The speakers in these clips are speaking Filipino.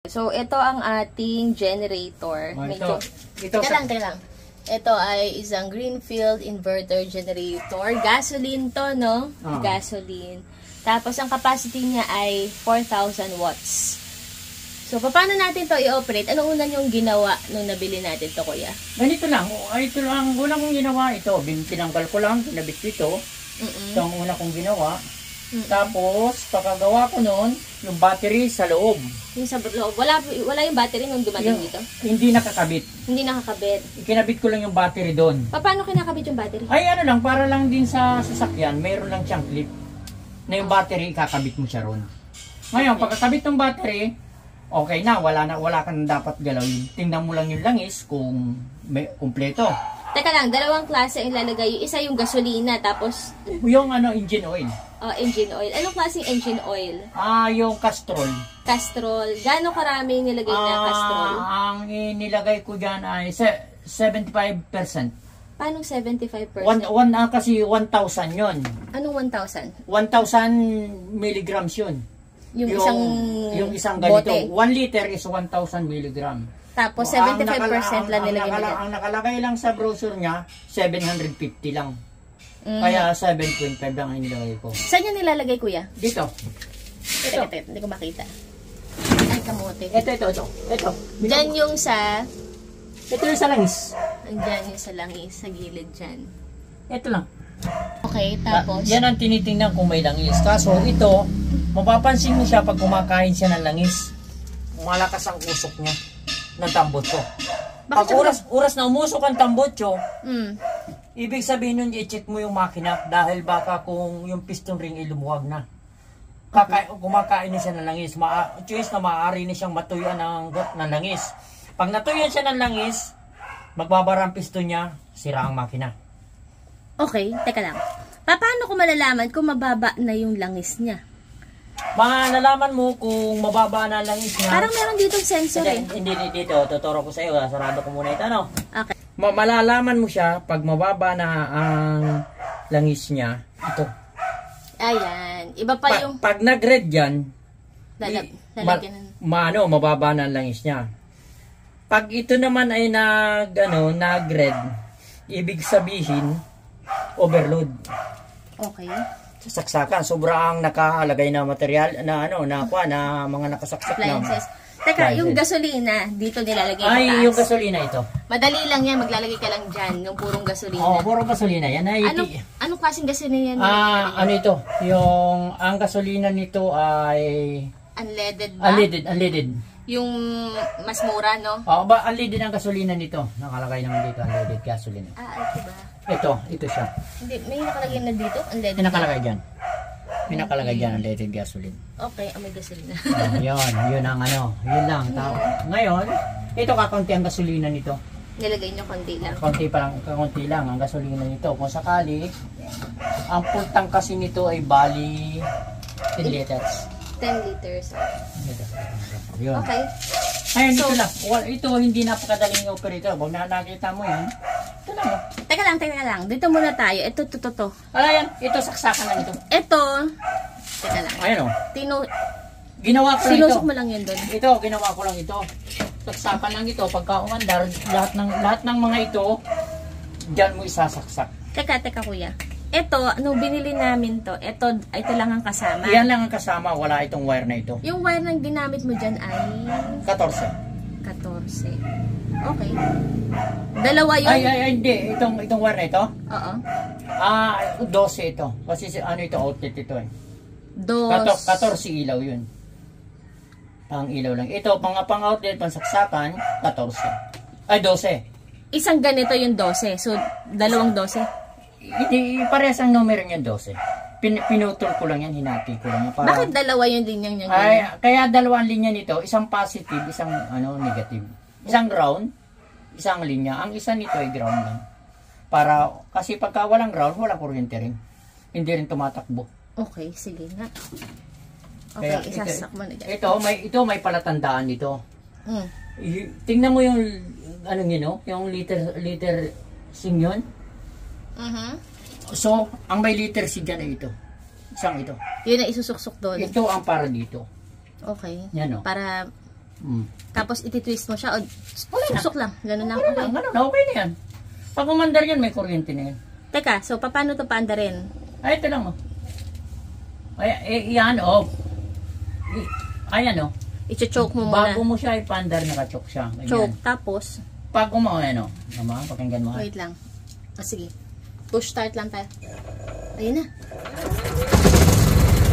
So, ito ang ating generator. Medyo, ito teka lang. Ito ay isang Greenfield inverter generator. Gasoline to, no? Gasoline. Tapos, ang capacity niya ay 4,000 watts. So, paano natin to i-operate? Anong una yung ginawa nung nabili natin to, kuya? Ganito lang. Ito lang. Unang kong ginawa ito. Tinanggal ko lang. Kinabit ko ito. Ito ang una kong ginawa. Tapos, pagkagawa ko noon, yung battery sa loob. Yung sa loob. Wala yung battery nung dumating dito? Hindi nakakabit. Hindi nakakabit. Ikinabit ko lang yung battery doon. Paano kinakabit yung battery? Ay, ano lang. Para lang din sa sasakyan, mayroon lang siyang clip na yung battery, ikakabit mo siya ron. Ngayon, pagkakabit ng battery, okay na. Wala ka na dapat galawin. Tingnan mo lang yung langis kung may kumpleto. Teka lang, dalawang klase ang ilalagay. Yung isa yung gasolina, tapos... Yung engine oil. Engine oil. Anong klaseng engine oil? Yung Castrol. Castrol. Gaano karami nilagay na Castrol? Ang inilagay ko dyan ay 75%. Paano 75%? Kasi 1,000 yun. Anong 1,000? 1,000 milligrams yun. Yung isang ganito. bote. 1 liter is 1,000 milligram. Tapos 75% lang nilagay nila. Ang nakalagay lang sa brochure niya, 750 lang. Kaya 7.5 lang ang nilagay ko. Saan yung nilalagay, kuya? Dito. Ito. Hindi ko makita. Ay, kamote. Ito. Diyan yung sa... Ito yung sa langis. Diyan yung sa langis, sa gilid dyan. Ito lang. Okay, tapos... Yan ang tinitingnan kung may langis. Kaso ito, mapapansin mo siya pag kumakain siya ng langis. Malakas ang usok niya ng tambotso. Pag oras na umusok ang tambotso, ibig sabihin nun, i-check mo yung makina dahil baka kung yung piston ring ilumuwag na. Kumakain na siya ng langis. Choice na maaari na siyang matuyuan ng langis. Pag natuyuan siya ng langis, magbabara ang piston niya, sira ang makina. Okay, teka lang. Paano ko malalaman kung mababa na yung langis niya? Malalaman mo kung mababa na langis niya. Parang meron ditong sensor Hindi dito. Tuturo ko sa iyo. Sarado ko muna ito, no? Okay. Malalaman mo siya pag mababa na ang langis niya. Ito. Ayan. Iba pa yung... Pag nag-red yan, mababa na ang langis niya. Pag ito naman ay nag-red, ibig sabihin, overload. Okay. Saksakan, sobrang nakalagay na material na mga nakasaksak na appliances. Teka, yung gasolina dito nilalagay sa taas. Yung gasolina ito. Madali lang yan, maglalagay ka lang dyan ng purong gasolina. Purong gasolina yan. Anong klaseng gasolina yan? Ito? Ang gasolina nito ay unleaded ba? Unleaded. Yung mas mura, no? Unleaded ang gasolina nito. Nakalagay naman dito, unleaded gasolina. Ito ba? Ito siya. Hindi, may nakalagay na dito, unleaded. May nakalagay dyan. May nakalagay dyan, unleaded gasoline. Okay, may gasolina. Yun ang yun lang. Ngayon, ito kakaunti ang gasolina nito. Nilagay nyo konti lang. Konti lang ang gasolina nito. Kung sakali, ang full tank kasi nito ay bali 10 liters. 10 liters. Yun. Okay. Ayun, dito lang. Ito hindi napakadaling operator. Kung nakita mo yan, ito lang. Teka lang. Dito muna tayo. Ito. Yan. Ito, saksakan lang ito. Ito. Teka lang. Ayan o. Ginawa ko lang ito. Sinusok mo lang yun doon. Ito, ginawa ko lang ito. Saksakan lang ito. Pagka umandar, lahat ng mga ito, dyan mo isasaksak. Teka kuya. Ito, nung binili namin to, ito lang ang kasama. Yan lang ang kasama, wala itong wire na ito. Yung wire na ginamit mo dyan ay? 14. Okay. Dalawa yun? Ay, hindi. Itong wire na ito? Oo. 12 ito. Kasi ito, outlet ito eh. 14 ilaw yun. Pang ilaw lang. Ito, pang outlet, pang saksakan, 14. Ay, 12. Isang ganito yung 12. So, dalawang 12? Hindi, parehas ang numero niya 12. Pinutol ko lang yan, hinati ko lang yan. Bakit dalawa yung linyang niya? Kaya dalawang linya nito, isang positive, isang negative. Isang ground, isang linya. Ang isa nito ay ground lang. Kasi pagka walang ground, walang kuryente rin. Hindi rin tumatakbo. Okay, sige nga. Okay, isasak mo na dyan. Ito may palatandaan dito. Tingnan mo yung, yung liter sing yun. So, ang may liter C dyan ay ito. Isang ito. Yun na isusuksok doon. Ito ang para dito. Okay. Yan o. Para Tapos ititwist mo siya o susok lang. Ganun lang. Okay. Ganun na, okay na yan. Pag umandar yan, may kuryente na yan. Teka, so paano to paandarin? Ay, ito lang, oh. Ay, yan, oh. Ayan, oh. I-choke mo muna. Bago mo siya ipandar, naka-choke siya. Ganyan. Choke, tapos? Pag ano, mama, pakinggan mo. Wait lang. Sige. Push start lang tayo. Ayun na.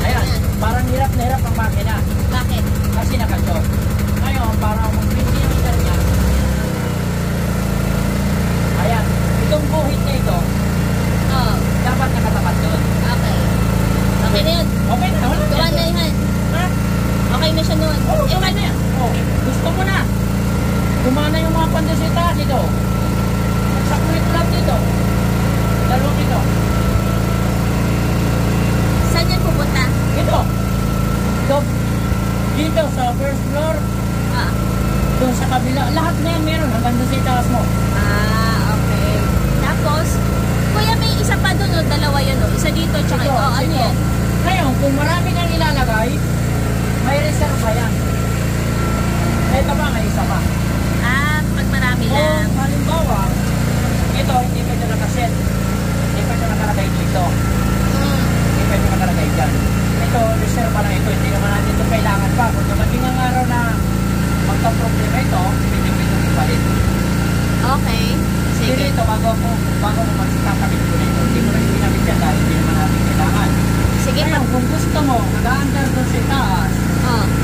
Ayan, parang hirap na hirap ang makina. Bakit? Kasi naka-choke. Ngayon, para mag-precision niya. Ayan, itong buhit na ito, dapat nakatapat doon. Okay. Okay na yun. Okay na, wala Gawa na yan. Ha? Okay na siya noon. Okay na yan. Gusto mo na. Kumana yung mga pandesita dito. Saklit lang dito. Dalawang dito. Saan yan pupunta? Ito. Dito sa first floor. Doon sa kabila. Lahat na yan meron. Hanggang doon sa itaas mo. Okay. Tapos, kuya may isa pa doon o dalawa yun o? Isa dito tsaka ito. Ano yan? Ngayon, kung marami kang ilalagay, may reserve yan. Ito pa, may isa pa. Pag marami lang. O, halimbawa, ito, hindi pa ito nakaset. Hindi pa ito nakalagay dito. Hindi pa ito nakalagay dyan. Ito, reserve pa lang ito. Hindi naman natin ito kailangan pa. Kung dumating ang araw na magka-problema ito, hindi pa ito ipalit. Okay. Sige. Sige, ito, bago mo magkakabit ko nito. Hindi mo na ginamit yan dahil hindi naman natin kailangan. Sige. Ngayon, kung gusto mo, nag-aandar doon sa itaas,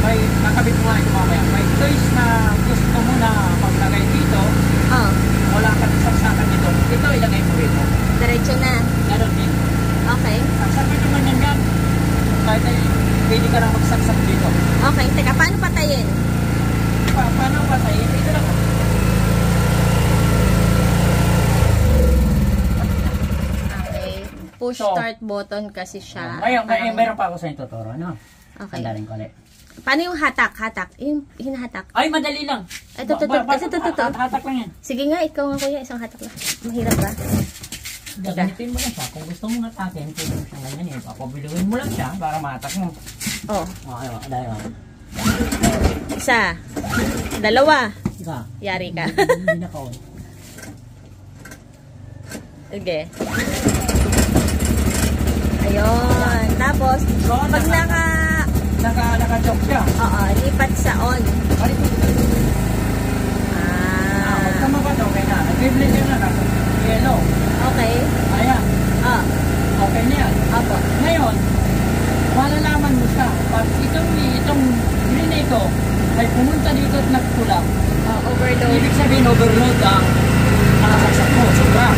may kakabit mo nga ito mamaya. May choice na gusto mo na maglagay dito, wala ka saksakan dito. Ito, ilagay mo dito. Diretso na. Ganon din. Okay. Saksakan naman yan yan. Kahit ay pwede ka lang magsaksak dito. Okay. Teka, paano patayin? Paano ba tayo? Ito lang. Push start button kasi siya. Ngayon, meron pa ako sa ituturo, no? Okay. Andarin ko ulit. Paano yung hatak? Hatak. Yung hinahatak. Ay, madali lang. Ito. Hatak lang yan. Sige nga, ikaw nga kuya. Isang hatak lang. Mahirap ba? Gagamitin mo lang siya. Kung gusto mo hatakin, pwede mo siya ganyan eh. Papabiluin mo lang siya para mahatak mo. Okay, dahil mo. Isa. Dalawa. Isa. Yari ka. Hindi na kaon. Okay. Ayun. Tapos, pag naka-choke siya. lipat sa on. Huwag ka mabad, okay na. Nag-blend yun na. Yellow. Okay. Ayan. Okay na yan. Apo. Ngayon, malalaman mo siya. Pag itong green na ito ay pumunta dito at nagkulang. Overload. Ibig sabihin overload ang nakasaksak mo. Sobra.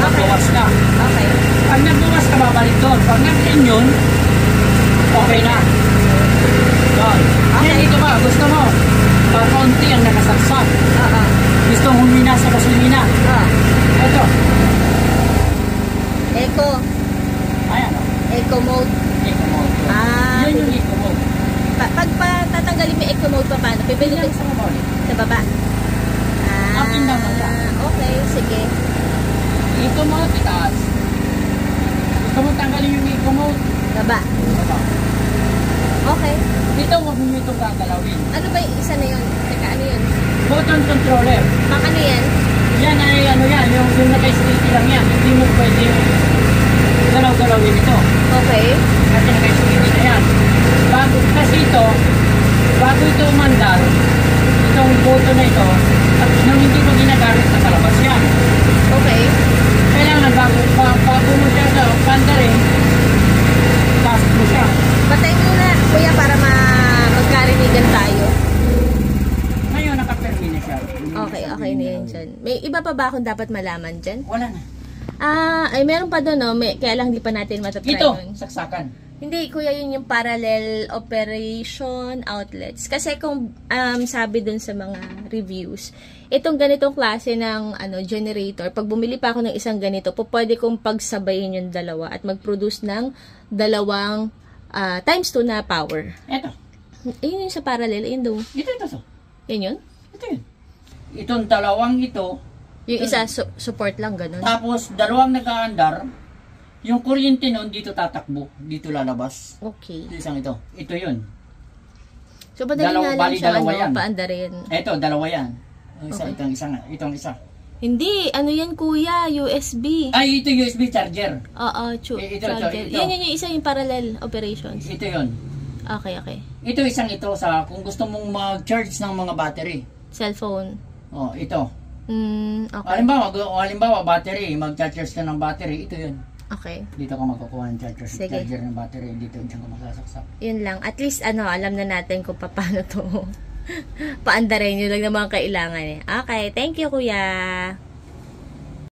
Nagbawas ka. Okay. Pag nagbawas ka, babalik doon. Pag nag-in yun, okay na. Doon. Ngayon, ito ba? Gusto mo? Pag konti ang nakasaksak. Gusto mong humina sa gasolina. Ito. Eco. Ayan o. Eco mode. Eco mode. Yun yung eco mode. Pag tatanggalin mo eco mode pa paano? Pipili Lang sa baba ulit. sa baba. Up and down lang yan. Okay, sige. Eco mode, itaas. Gusto mo tanggalin yung eco mode? Baba. Baba. Okay. Dito, huwag mo itong gagalawin. Ano ba yung isa na yun? Teka, ano yun? Button controller. Ano yan? Yan ay ano yan, yung naka-switch lang yan. Hindi mo pwede galaw-galawin ito. Okay. Kasi naka-switch na yan. Kasi ito, bago ito umandar, itong button na ito, at nung hindi mo ginagamit na palabas yan. Okay. Kailangan bago mo siya sa pandarin, task mo siya. Patayin mo na, kuya, para magkarinigan tayo. Ngayon, naka-permi na siya. Okay na yan dyan. May iba pa ba akong dapat malaman dyan? Wala na. Ay meron pa doon, no? Kaya lang hindi pa natin matatry Ito, nun. saksakan. Hindi, kuya, yun yung parallel operation outlets. Kasi kung sabi doon sa mga reviews, itong ganitong klase ng generator, pag bumili pa ako ng isang ganito, pwede kong pagsabayin yung dalawa at mag-produce ng dalawang times 2 na power. Ito. Ayun yung sa parallel. Ayun daw. Ito. Yan yun? Ito yun. Itong dalawang ito. Yung isa, support lang, ganun. Tapos, dalawang nag-aandar. Yung kuryente nun, dito tatakbo. Dito lalabas. Okay. Isang ito. Ito yun. So, madali nga lang siya, yan. paanda rin. Ito, dalawa yan. Isa, Okay. itong isa. Hindi, ano yan kuya, USB. Ay, ito USB charger. Oo, Ito. charger. Yan yung isa yung parallel operations. Ito yon. Okay. Ito sa kung gusto mong mag-charge ng mga battery. Cellphone. Oh, ito. Okay. Halimbawa, battery, mag-charge ka ng battery, ito yun. Okay. Dito ka magkukuha ng Sige. charger ng battery, dito dyan ka masasaksak. Yun lang. At least, alam na natin kung paano to. Paanda rin. Yun lang naman kailangan eh. Okay. Thank you, kuya.